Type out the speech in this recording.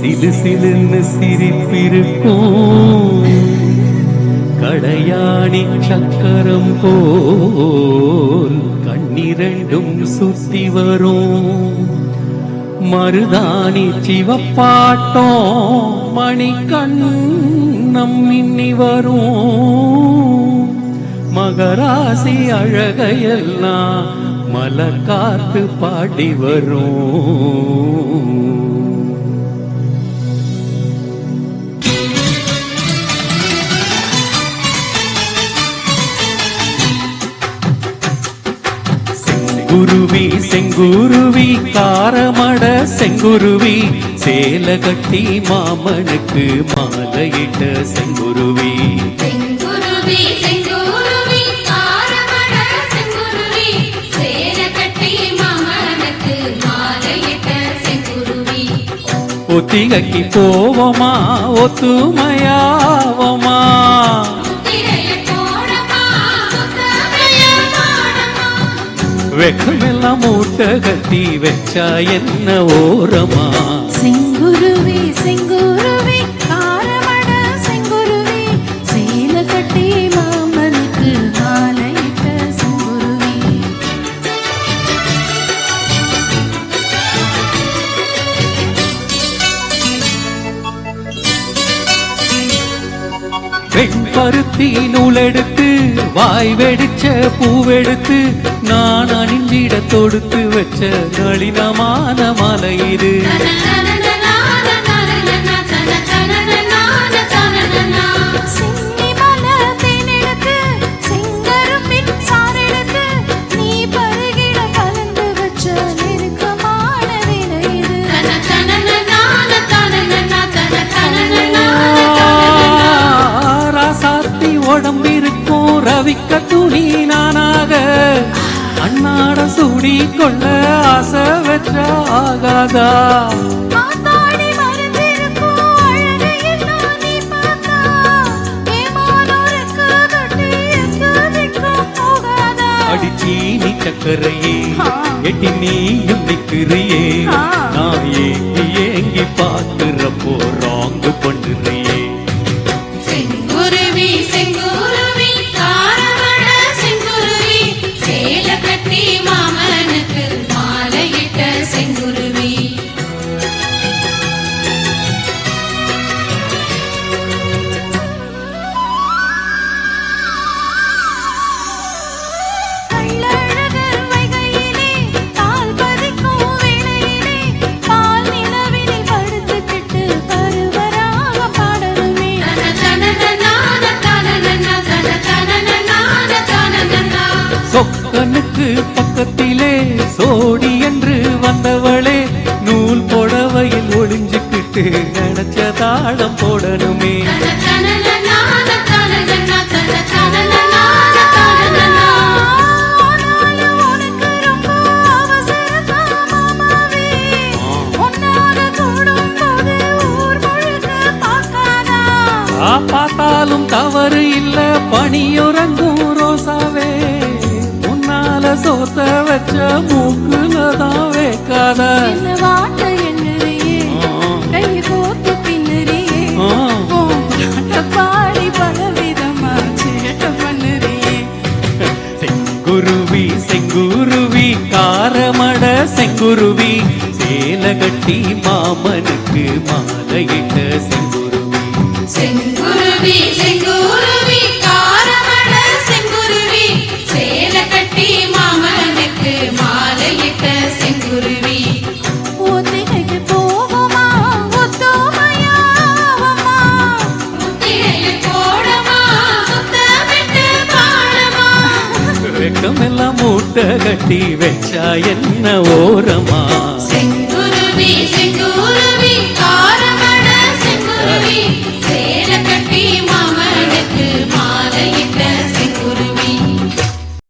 சிலு சிலுன்னு சிரிப்பிருக்கும் கடையாணி சக்கரம் போல் கண்ணிரண்டும் சுத்தி வரும் மருதாணி சிவப்பாட்டோ மணிக்கண்ணம் மின்னி வரும் மகராசி அழகையெல்லாம் மலர் காத்து பாடி வரும். செங்குருவி செங்குருவி காரமட செங்குருவி சேல கட்டி மாமனுக்கு மாலையிட்ட செங்குருவி செங்குருவி செங்குருவி காரமட செங்குருவி சேல கட்டி மாமனுக்கு மாலையிட்ட செங்குருவி ஒத்திகைக்கு போவோமா ஒத்துமையாவோமா வெக்கமெல்லாம் மூட்டை கட்டி வச்சா என்ன ஓரமா செங்குருவி செங்குருவி காரமட செங்குருவி சேல கட்டி மாமனுக்கு மாலையிட்ட செங்குருவி வெண்பருத்தி நூலெடுத்து வாய் வெடிச்ச பூவெடுத்து நான் அணிஞ்சிட தொடுத்து வச்ச நளினமான மலை இது உடம்பிருக்கும் ரவிக்க துணி நானாக அண்ணாட சூடி கொள்ள ஆசை வச்ச ஆகாதா அடிச்சீனி சக்கரையே எட்டி நீயும் நிக்கிறியே நான் ஏங்கி ஏங்கி பாத்துறப்போ ராங்கு பண்ணுறியே செங்குருவி செங்குருவி காரமட செங்குருவி சேல கட்டி மாமனுக்கு மாலையிட்ட செங்குருவி சொக்கனுக்கு பக்கத்திலே சோடி என்று வந்தவளே நூல் புடவையில் ஒளிஞ்சுக்கிட்டு நினைச்ச தாளம் போடணுமே பார்த்தாலும் தவறு இல்ல பணியுறங்கும் ரோசாவே உன்னால சோத்த வச்ச மூக்குலதான் வைக்காத செங்குருவி செங்குருவி காரமட செங்குருவி சேல கட்டி மாமனுக்கு மாலையிட்ட செங்குருவி செங்குருவி செங்குருவி காரமட செங்குருவி சேல கட்டி மாமனுக்கு மாலையிட்ட செங்குருவி ஒத்திகைக்கு போவோமா ஒத்துமையாவோமா முத்திரையில் போடமா முத்தமிட்டு பாடமா வெக்கமெல்லாம் மூட்டை கட்டி வச்சா என்ன ஓரமா செங்குருவி